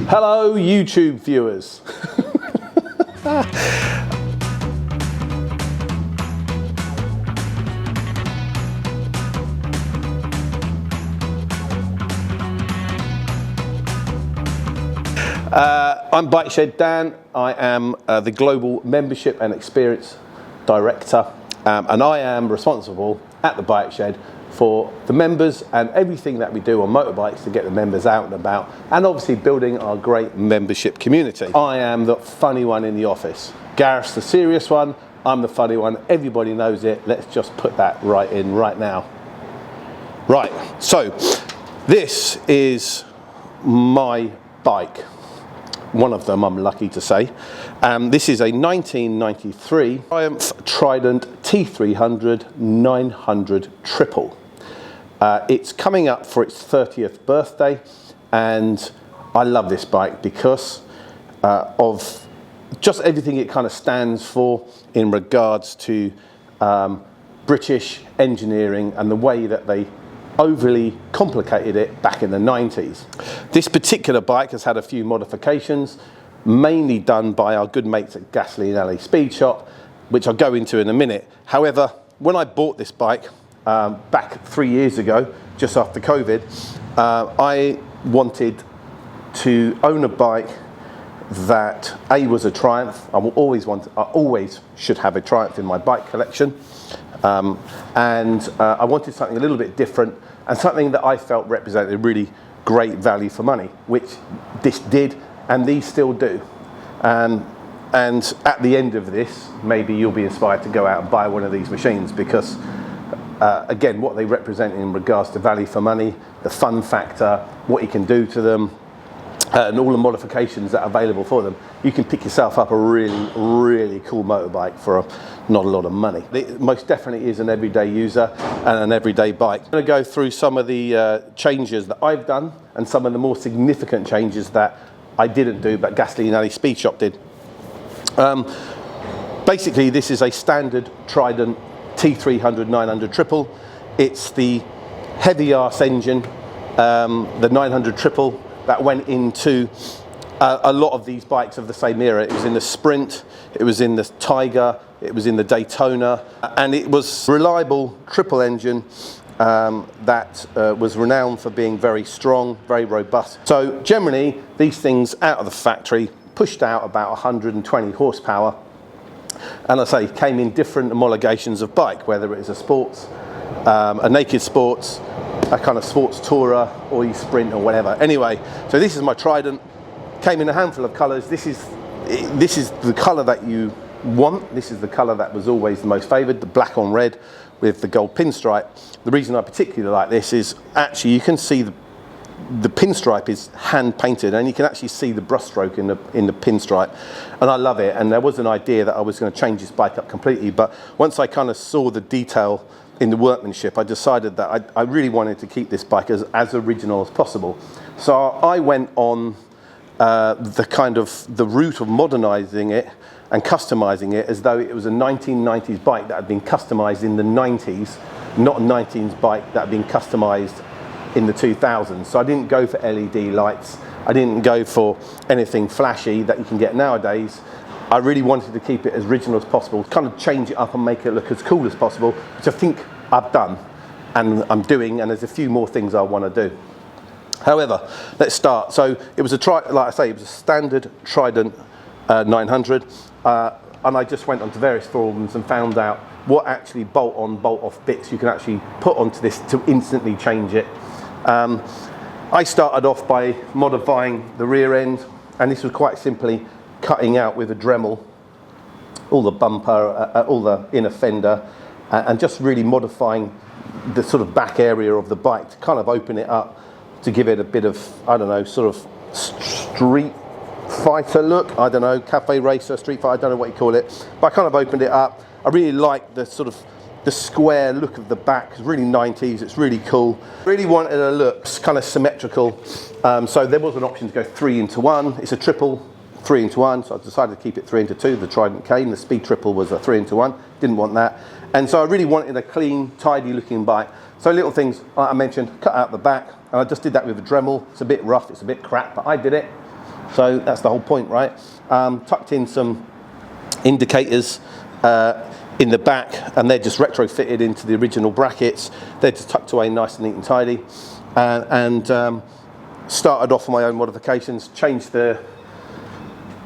Hello YouTube viewers. I'm Bike Shed Dan. I am the Global Membership and Experience Director, and I am responsible at the Bike Shed for the members and everything that we do on motorbikes to get the members out and about, and obviously building our great membership community. I am the funny one in the office. Gareth's the serious one, I'm the funny one. Everybody knows it. Let's just put that right in right now. Right, so this is my bike. One of them, I'm lucky to say. This is a 1993 Triumph Trident T300 900 Triple. It's coming up for its 30th birthday, and I love this bike because of just everything it kind of stands for in regards to British engineering and the way that they overly complicated it back in the 90s. This particular bike has had a few modifications, mainly done by our good mates at Gasoline Alley Speed Shop, which I'll go into in a minute. However, when I bought this bike back 3 years ago, just after COVID, I wanted to own a bike that was a Triumph. I always should have a Triumph in my bike collection. I wanted something a little bit different and something that I felt represented really great value for money, which this did, and these still do. And at the end of this, maybe you'll be inspired to go out and buy one of these machines because, again, what they represent in regards to value for money, the fun factor, what you can do to them, and all the modifications that are available for them, you can pick yourself up a really, really cool motorbike for not a lot of money. It most definitely is an everyday user and an everyday bike. I'm going to go through some of the changes that I've done and some of the more significant changes that I didn't do, but Gasoline Alley Speed Shop did. Basically, this is a standard Trident T300 900 Triple. It's the heavy arse engine, the 900 Triple, that went into a lot of these bikes of the same era. It was in the Sprint, it was in the Tiger, it was in the Daytona, and it was a reliable triple engine that was renowned for being very strong, very robust. So generally, these things out of the factory pushed out about 120 horsepower, and I say came in different homologations of bike, whether it was a sports, a naked sports, a kind of sports tourer, or you sprint or whatever. Anyway, so this is my Trident. Came in a handful of colours. This is the colour that you want. This is the colour that was always the most favoured, the black on red with the gold pinstripe. The reason I particularly like this is actually you can see the pinstripe is hand painted, and you can actually see the brushstroke in the pinstripe, and I love it. And there was an idea that I was going to change this bike up completely, but once I kind of saw the detail in the workmanship, I decided that I really wanted to keep this bike as original as possible. So I went on the route of modernising it and customising it as though it was a 1990s bike that had been customised in the 90s, not a 19s bike that had been customised in the 2000s. So I didn't go for LED lights, I didn't go for anything flashy that you can get nowadays. I really wanted to keep it as original as possible, kind of change it up and make it look as cool as possible, which I think I've done and I'm doing, and there's a few more things I want to do. However, let's start. So it was like I say, it was a standard Trident 900, and I just went onto various forums and found out what actually bolt on, bolt off bits you can actually put onto this to instantly change it. I started off by modifying the rear end, and this was quite simply cutting out with a Dremel all the bumper, all the inner fender, and just really modifying the sort of back area of the bike to kind of open it up to give it a bit of, I don't know, sort of street fighter look. I don't know, cafe racer, street fighter, I don't know what you call it, but I kind of opened it up. I really like the sort of the square look of the back. It's really 90s, it's really cool. Really wanted a look kind of symmetrical, so there was an option to go 3-into-1. It's a triple 3-into-1, so I decided to keep it 3-into-2. The Trident came, the Speed Triple was a 3-into-1, didn't want that. And so I really wanted a clean, tidy looking bike. So little things, like I mentioned, cut out the back, and I just did that with a Dremel. It's a bit rough, it's a bit crap, but I did it. So that's the whole point, right? Tucked in some indicators in the back, and they're just retrofitted into the original brackets. They're just tucked away nice and neat and tidy. And started off on my own modifications, changed the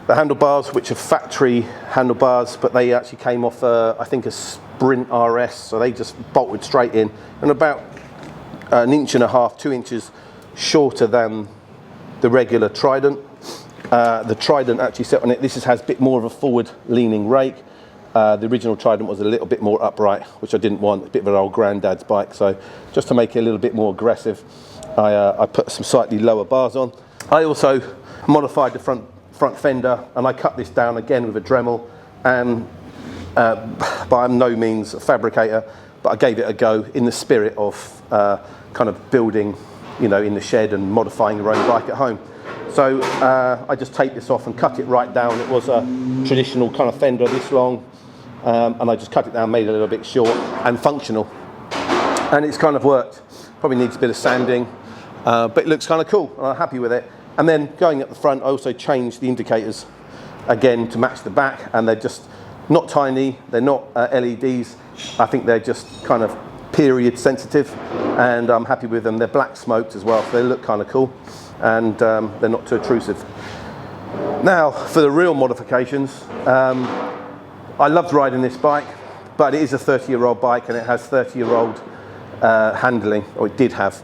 handlebars, which are factory handlebars, but they actually came off, I think, a Sprint RS, so they just bolted straight in, and about 1.5 inches, 2 inches shorter than the regular Trident. The Trident actually set on it. This has a bit more of a forward-leaning rake. The original Trident was a little bit more upright, which I didn't want. A bit of an old granddad's bike, so just to make it a little bit more aggressive, I put some slightly lower bars on. I also modified the front fender, and I cut this down again with a Dremel, and by no means a fabricator, but I gave it a go in the spirit of kind of building, you know, in the shed and modifying your own bike at home. So I just taped this off and cut it right down. It was a traditional kind of fender this long, and I just cut it down, made it a little bit short and functional, and it's kind of worked. Probably needs a bit of sanding, but it looks kind of cool, and I'm happy with it. And then going at the front, I also changed the indicators again to match the back, and they're just not tiny, they're not LEDs. I think they're just kind of period sensitive, and I'm happy with them. They're black smoked as well, so they look kind of cool, and they're not too intrusive. Now for the real modifications. I loved riding this bike, but it is a 30-year-old bike, and it has 30-year-old handling, or it did have.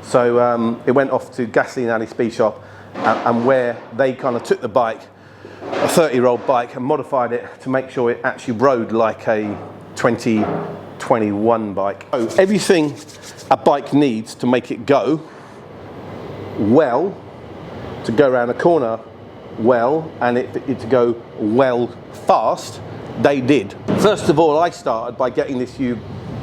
So it went off to Gasoline Alley Speed Shop, and where they kind of took the bike, a 30-year-old bike, and modified it to make sure it actually rode like a 2021 bike. So everything a bike needs to make it go well, to go around a corner well, and it to go well fast, they did. First of all, I started by getting this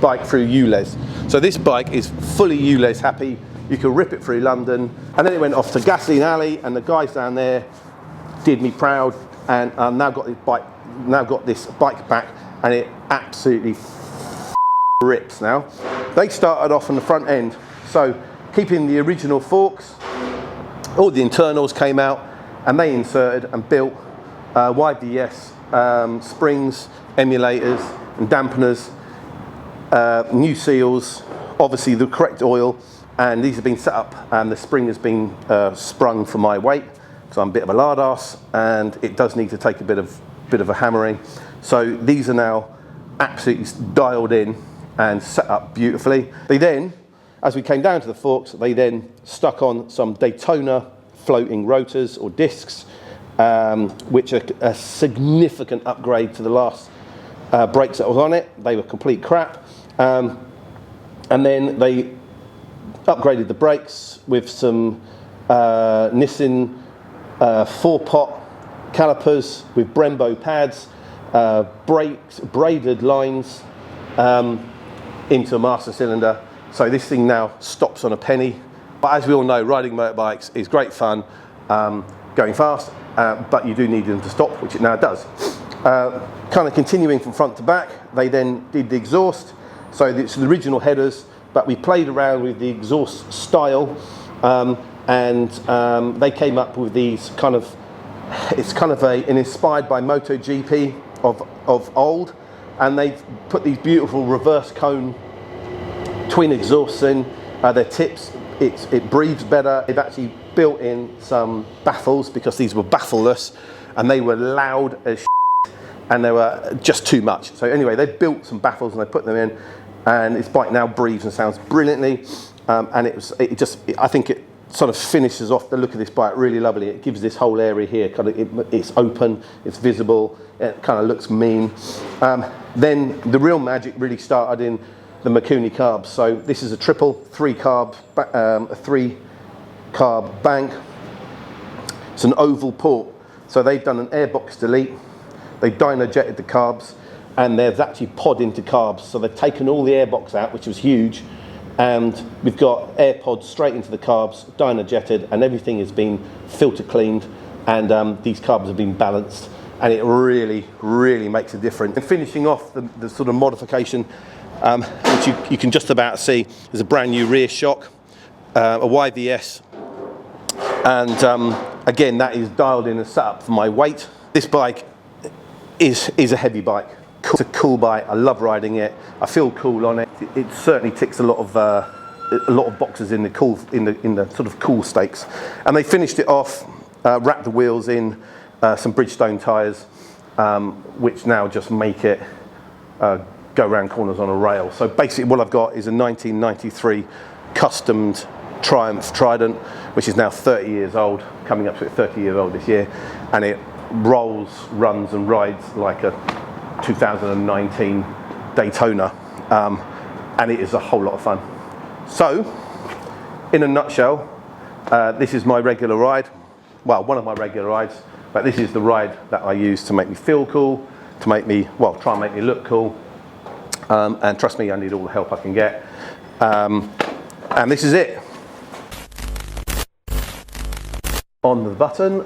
bike through ULEZ. So this bike is fully ULEZ happy. You can rip it through London, and then it went off to Gasoline Alley, and the guys down there did me proud, and I've now got this bike back, and it absolutely rips now. They started off on the front end, so keeping the original forks, all the internals came out, and they inserted and built YDS springs, emulators, and dampeners, new seals, obviously the correct oil, and these have been set up, and the spring has been sprung for my weight, because I'm a bit of a lard ass, and it does need to take a bit of a hammering. So these are now absolutely dialed in and set up beautifully. They then, as we came down to the forks, they then stuck on some Daytona floating rotors or discs, which are a significant upgrade to the last brakes that was on it. They were complete crap. And then they upgraded the brakes with some Nissin 4-pot calipers with Brembo pads, braided lines into a master cylinder. So this thing now stops on a penny. But as we all know, riding motorbikes is great fun, going fast, but you do need them to stop, which it now does. Kind of continuing from front to back, they then did the exhaust. So it's the original headers, but we played around with the exhaust style, and they came up with these kind of, it's kind of an inspired by MotoGP of old, and they put these beautiful reverse cone twin exhausts in. Their tips, it breathes better. They've actually built in some baffles, because these were baffleless, and they were loud as shit, and they were just too much. So anyway, they built some baffles and they put them in, and this bike now breathes and sounds brilliantly. And I think it sort of finishes off the look of this bike really lovely. It gives this whole area here kind of, it's open, it's visible, it kind of looks mean. Then the real magic really started in the Mikuni carbs. So this is a triple 3-carb, a 3-carb bank. It's an oval port. So they've done an airbox delete. They dyno jetted the carbs, and they've actually pod into carbs. So they've taken all the airbox out, which was huge, and we've got air pods straight into the carbs, dyno jetted, and everything has been filter cleaned, and these carbs have been balanced, and it really, really makes a difference. And finishing off the sort of modification, which you can just about see, is a brand new rear shock, a YVS, and Again, that is dialed in and set up for my weight. This bike is a heavy bike. It's a cool bike. I love riding it. I feel cool on it. It certainly ticks a lot of boxes in the sort of cool stakes. And they finished it off, wrapped the wheels in some Bridgestone tyres, which now just make it go around corners on a rail. So basically what I've got is a 1993 customed Triumph Trident, which is now 30 years old, coming up to 30 years old this year, and it rolls, runs and rides like a 2019 Daytona, and it is a whole lot of fun. So, in a nutshell, this is my regular ride, well, one of my regular rides, but this is the ride that I use to make me feel cool, to make me, well, try and make me look cool, and trust me, I need all the help I can get, and this is it. On the button,